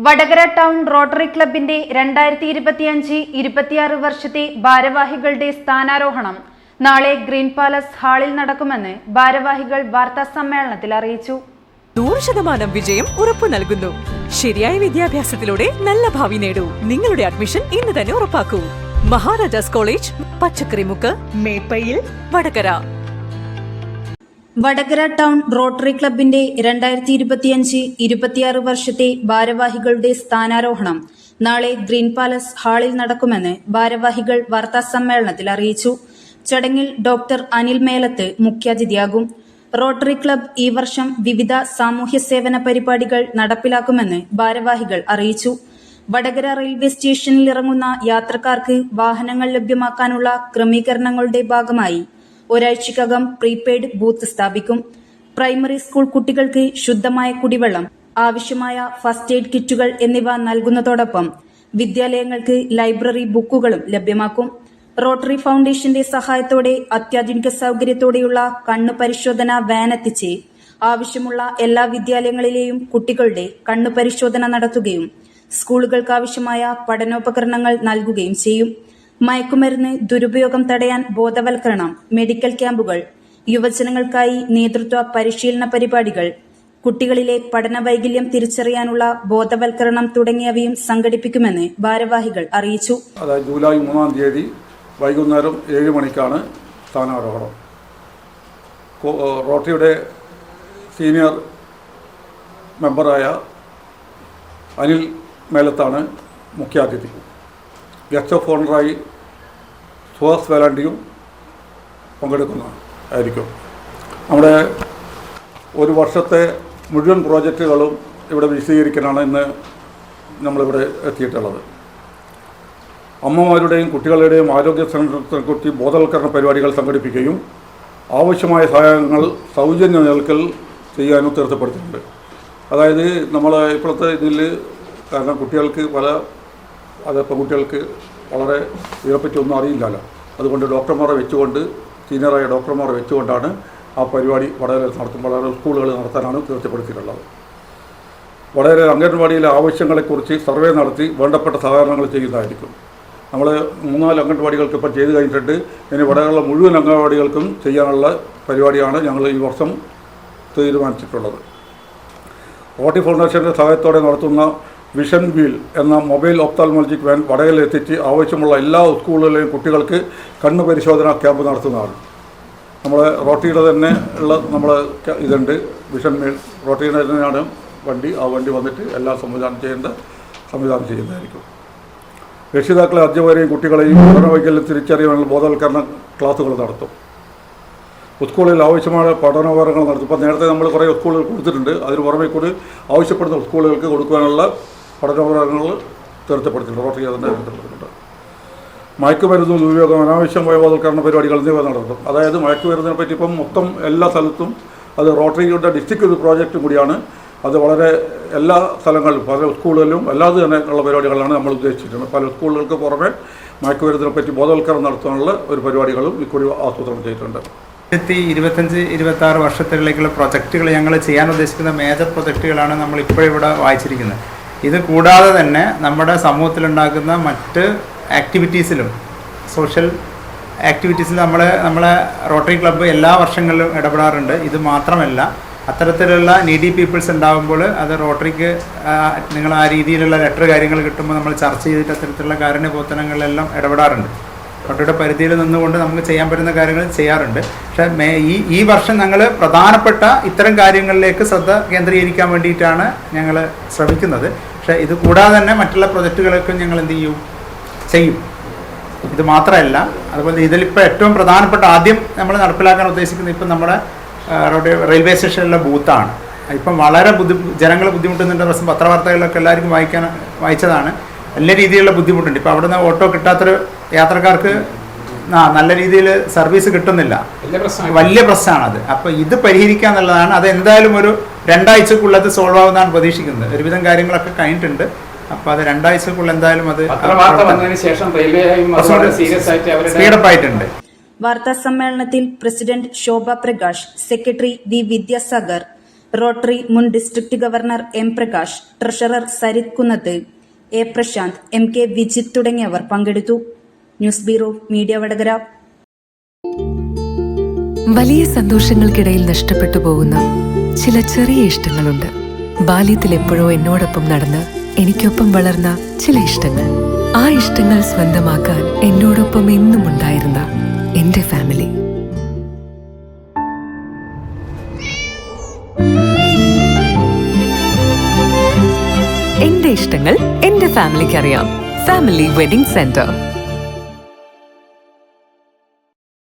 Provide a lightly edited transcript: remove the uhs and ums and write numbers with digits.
Vadakara town rotary ക്ലബിന്റെ 2025-26 വർഷത്തെ ഭാരവാഹികളുടെ സ്ഥാനാരോഹണം നാളെ ഗ്രീൻ പാലസ് ഹാളിൽ നടക്കുമെന്ന് ഭാരവാഹികൾ വാർത്താ സമ്മേളനത്തിൽ അറിയിച്ചു. 100% വിജയം ഉറപ്പു നൽകുന്നു. ശരിയായ വിദ്യാഭ്യാസത്തിലൂടെ നല്ല ഭാവി നേടൂ. നിങ്ങളുടെ അഡ്മിഷൻ ഇന്ന് തന്നെ ഉറപ്പാക്കൂ. Maharajas college, Pachakkarimukku, Meppayil, Vadakara. Vadakara town rotary ക്ലബിന്റെ 2025-26 വർഷത്തെ ഭാരവാഹികളുടെ സ്ഥാനാരോഹണം നാളെ ഗ്രീൻ പാലസ് ഹാളിൽ നടക്കുമെന്ന് ഭാരവാഹികൾ വാർത്താ സമ്മേളനത്തിൽ അറിയിച്ചു. ചടങ്ങിൽ ഡോക്ടർ അനിൽ മേലത്ത് മുഖ്യാതിഥിയാകും. റോട്ടറി ക്ലബ് ഈ വർഷം വിവിധ സാമൂഹ്യ സേവന പരിപാടികൾ നടപ്പിലാക്കുമെന്ന് ഭാരവാഹികൾ അറിയിച്ചു. വടകര റെയിൽവേ സ്റ്റേഷനിൽ ഇറങ്ങുന്ന യാത്രക്കാർക്ക് വാഹനങ്ങൾ ലഭ്യമാക്കാനുള്ള ക്രമീകരണങ്ങളുടെ ഭാഗമായി ഒരാഴ്ചക്കകം പ്രീപെയ്ഡ് ബൂത്ത് സ്ഥാപിക്കും. പ്രൈമറി സ്കൂൾ കുട്ടികൾക്ക് ശുദ്ധമായ കുടിവെള്ളം, ആവശ്യമായ ഫസ്റ്റ് എയ്ഡ് കിറ്റുകൾ എന്നിവ നൽകുന്നതോടൊപ്പം വിദ്യാലയങ്ങൾക്ക് ലൈബ്രറി ബുക്കുകളും ലഭ്യമാക്കും. റോട്ടറി ഫൗണ്ടേഷന്റെ സഹായത്തോടെ അത്യാധുനിക സൌകര്യത്തോടെയുള്ള കണ്ണു പരിശോധന വാൻ എത്തിച്ച് ആവശ്യമുള്ള എല്ലാ വിദ്യാലയങ്ങളിലെയും കുട്ടികളുടെ കണ്ണു പരിശോധന നടത്തുകയും സ്കൂളുകൾക്ക് ആവശ്യമായ പഠനോപകരണങ്ങൾ നൽകുകയും ചെയ്യും. മയക്കുമരുന്ന് ദുരുപയോഗം തടയാൻ ബോധവൽക്കരണം, മെഡിക്കൽ ക്യാമ്പുകൾ, യുവജനങ്ങൾക്കായി നേതൃത്വ പരിശീലന പരിപാടികൾ, കുട്ടികളിലെ പഠന വൈകല്യം തിരിച്ചറിയാനുള്ള ബോധവൽക്കരണം തുടങ്ങിയവയും സംഘടിപ്പിക്കുമെന്ന് ഭാരവാഹികൾ അറിയിച്ചു. ജൂലൈ 3-ാം തീയതി വൈകുന്നേരം 7 മണിക്കാണ് സ്ഥാനാരോഹണം. റോട്ടറിയുടെ സീനിയർ മെമ്പറായ അനിൽ മേലത്താണ് മുഖ്യാതിഥി. ഗസ്റ്റ് ഓഫ് ഓണറായി സുഹാസ് വേലാണ്ടിയും പങ്കെടുക്കുന്നതായിരിക്കും. നമ്മുടെ ഒരു വർഷത്തെ മുഴുവൻ പ്രോജക്റ്റുകളും ഇവിടെ വിശദീകരിക്കാനാണ് ഇന്ന് നമ്മളിവിടെ എത്തിയിട്ടുള്ളത്. അമ്മമാരുടെയും കുട്ടികളുടെയും ആരോഗ്യ സംരക്ഷണത്തെക്കുറിച്ച് ബോധവൽക്കരണ പരിപാടികൾ സംഘടിപ്പിക്കുകയും ആവശ്യമായ സഹായങ്ങൾ സൗജന്യ നൽകൽ ചെയ്യാനും തീർച്ചപ്പെടുത്തിയിട്ടുണ്ട്. അതായത് നമ്മൾ ഇപ്പോഴത്തെ ഇതിൽ കാരണം കുട്ടികൾക്ക് പെൺകുട്ടികൾക്ക് വളരെ ഇതിനെപ്പറ്റി ഒന്നും അറിയില്ലല്ലോ. അതുകൊണ്ട് ഡോക്ടർമാരെ വെച്ചുകൊണ്ട്, സീനിയറായ ഡോക്ടർമാരെ വെച്ചുകൊണ്ടാണ് ആ പരിപാടി വടകര സ്കൂളുകൾ നടത്താനാണ് തീർച്ചപ്പെടുത്തിയിട്ടുള്ളത്. വടകര അംഗൻവാടിയിലെ ആവശ്യങ്ങളെക്കുറിച്ച് സർവേ നടത്തി വേണ്ടപ്പെട്ട സഹകരണങ്ങൾ ചെയ്യുന്നതായിരിക്കും. നമ്മൾ 3-4 അംഗൻവാടികൾക്ക് ഇപ്പം ചെയ്ത് കഴിഞ്ഞിട്ടുണ്ട്. ഇനി വടകരയുള്ള മുഴുവൻ അംഗൻവാടികൾക്കും ചെയ്യാനുള്ള പരിപാടിയാണ് ഞങ്ങൾ ഈ വർഷം തീരുമാനിച്ചിട്ടുള്ളത്. റോട്ടറി ഫൗണ്ടേഷൻ്റെ സഹായത്തോടെ നടത്തുന്ന വിഷൻ വീൽ എന്ന മൊബൈൽ ഒപ്താൽമോളജിക് വാൻ വടകരയിൽ എത്തിച്ച് ആവശ്യമുള്ള എല്ലാ സ്കൂളുകളിലെയും കുട്ടികൾക്ക് കണ്ണ് പരിശോധന ക്യാമ്പ് നടത്തുന്നതാണ്. നമ്മൾ റോട്ടറിയുടെ തന്നെ ഉള്ള ഇതുണ്ട്, വിഷൻ വീൽ റോട്ടറിയുടെ തന്നെയാണ് വണ്ടി. ആ വണ്ടി വന്നിട്ട് എല്ലാ സംവിധാനം ചെയ്യുന്നതായിരിക്കും. രക്ഷിതാക്കളെ, അധ്യാപകരെയും കുട്ടികളെയും പഠനവൈകല്യം തിരിച്ചറിയാനുള്ള ബോധവൽക്കരണ ക്ലാസുകൾ നടത്തും. സ്കൂളിൽ ആവശ്യമായ പഠനോപകരണങ്ങൾ നടത്തും. ഇപ്പോൾ നേരത്തെ നമ്മൾ കുറേ സ്കൂളുകൾ കൊടുത്തിട്ടുണ്ട്. അതിന് പുറമേ കൂടി ആവശ്യപ്പെടുന്ന സ്കൂളുകൾക്ക് കൊടുക്കാനുള്ള പഠനോപകരണങ്ങൾ തീർച്ചപ്പെടുത്തിയിട്ടുണ്ട്. റോട്ടറി അതിൻ്റെ തീർച്ചപ്പെടുത്തിയിട്ടുണ്ട്. മയക്കുമരുന്ന് ദുരുപയോഗം, അനാവശ്യമായ ബോധവൽക്കരണ പരിപാടികൾ എന്നിവ നടത്തും. അതായത് മയക്കുമരുന്നിനെ പറ്റി ഇപ്പം മൊത്തം എല്ലാ സ്ഥലത്തും അത് റോട്ടറിയുടെ ഡിസ്ട്രിക്ട് ഒരു പ്രോജക്റ്റ് കൂടിയാണ്. അത് വളരെ എല്ലാ സ്ഥലങ്ങളിലും പല സ്കൂളുകളിലും അല്ലാതെ തന്നെ ഉള്ള പരിപാടികളാണ് നമ്മൾ ഉദ്ദേശിച്ചിട്ടുള്ളത്. പല സ്കൂളുകൾക്ക് പുറമെ മയക്കുമരുന്നിനെ പറ്റി ബോധവൽക്കരണം നടത്താനുള്ള ഒരു പരിപാടികളും ഇക്കുറി ആസൂത്രണം ചെയ്തിട്ടുണ്ട്. 2025-26 വർഷത്തിലേക്കുള്ള പ്രൊജക്റ്റുകൾ ഞങ്ങൾ ചെയ്യാൻ ഉദ്ദേശിക്കുന്ന മേജർ പ്രൊജക്റ്റുകളാണ് നമ്മൾ ഇപ്പോഴിവിടെ വായിച്ചിരിക്കുന്നത്. ഇത് കൂടാതെ തന്നെ നമ്മുടെ സമൂഹത്തിലുണ്ടാകുന്ന മറ്റ് ആക്ടിവിറ്റീസിലും, സോഷ്യൽ ആക്ടിവിറ്റീസിൽ നമ്മളെ റോട്ടറി ക്ലബ്ബ് എല്ലാ വർഷങ്ങളിലും ഇടപെടാറുണ്ട്. ഇത് മാത്രമല്ല, അത്തരത്തിലുള്ള നീഡി പീപ്പിൾസ് ഉണ്ടാകുമ്പോൾ അത് റോട്ടറിക്ക് നിങ്ങൾ ആ രീതിയിലുള്ള ലെറ്റർ കാര്യങ്ങൾ കിട്ടുമ്പോൾ നമ്മൾ ചർച്ച ചെയ്തിട്ട് അത്തരത്തിലുള്ള കാരുണ്യ പ്രവർത്തനങ്ങളിലെല്ലാം ഇടപെടാറുണ്ട്. റോട്ടറിയുടെ പരിധിയിൽ നിന്നുകൊണ്ട് നമുക്ക് ചെയ്യാൻ പറ്റുന്ന കാര്യങ്ങൾ ചെയ്യാറുണ്ട്. പക്ഷേ ഈ വർഷം ഞങ്ങൾ പ്രധാനപ്പെട്ട ഇത്തരം കാര്യങ്ങളിലേക്ക് ശ്രദ്ധ കേന്ദ്രീകരിക്കാൻ വേണ്ടിയിട്ടാണ് ഞങ്ങൾ ശ്രമിക്കുന്നത്. പക്ഷേ ഇത് കൂടാതെ തന്നെ മറ്റുള്ള പ്രൊജക്റ്റുകളൊക്കെ ഞങ്ങൾ ചെയ്യും. ഇത് മാത്രമല്ല, അതുപോലെ ഇതിലിപ്പോൾ ഏറ്റവും പ്രധാനപ്പെട്ട ആദ്യം നമ്മൾ നടപ്പിലാക്കാൻ ഉദ്ദേശിക്കുന്നത് ഇപ്പം നമ്മുടെ റെയിൽവേ സ്റ്റേഷനിലുള്ള ബൂത്താണ്. ഇപ്പം വളരെ ജനങ്ങൾ ബുദ്ധിമുട്ടുന്നുണ്ട്. പത്രവാർത്തകളിലൊക്കെ എല്ലാവർക്കും വായിച്ചതാണ്. നല്ല രീതിയിലുള്ള ബുദ്ധിമുട്ടുണ്ട്. ഇപ്പോൾ അവിടെ നിന്ന് ഓട്ടോ കിട്ടാത്തൊരു യാത്രക്കാർക്ക് നല്ല രീതിയിൽ സർവീസ് കിട്ടുന്നില്ല. വലിയ പ്രശ്നമാണത്. അപ്പോൾ ഇത് പരിഹരിക്കുക എന്നുള്ളതാണ്. അത് എന്തായാലും ഒരു 2 ആഴ്ചക്കുള്ളത് സോൾവ് ആവുന്നതാണ് പ്രതീക്ഷിക്കുന്നത്. ഒരുവിധം കാര്യങ്ങളൊക്കെ കഴിഞ്ഞിട്ടുണ്ട്. അപ്പോൾ അത് 2 ആഴ്ചക്കുള്ള എന്തായാലും അത് സ്പീഡപ്പ് ആയിട്ടുണ്ട്. വാർത്താ സമ്മേളനത്തിൽ president Shobha Prakash, secretary V Vidyasagar, rotary മുൻ district governor M Prakash, treasurer Sarith Kunnath, A Prashanth, M K Vijith തുടങ്ങിയവർ പങ്കെടുത്തു. News bureau, media Vadakara. വലിയ സന്തോഷങ്ങൾക്കിടയിൽ നഷ്ടപ്പെട്ടു പോകുന്ന ചില ചെറിയ ഇഷ്ടങ്ങളുണ്ട്. ബാല്യത്തിൽ എപ്പോഴോ എന്നോടൊപ്പം നടന്ന് എനിക്കൊപ്പം വളർന്ന ചില ഇഷ്ടങ്ങൾ. ആ ഇഷ്ടങ്ങൾ സ്വന്തമാക്കാൻ എന്നോടൊപ്പം എന്നും ഉണ്ടായിരുന്ന എന്റെ ഫാമിലി. എന്റെ ഇഷ്ടങ്ങൾ എന്റെ ഫാമിലിക്ക് അറിയാം. Family wedding centre.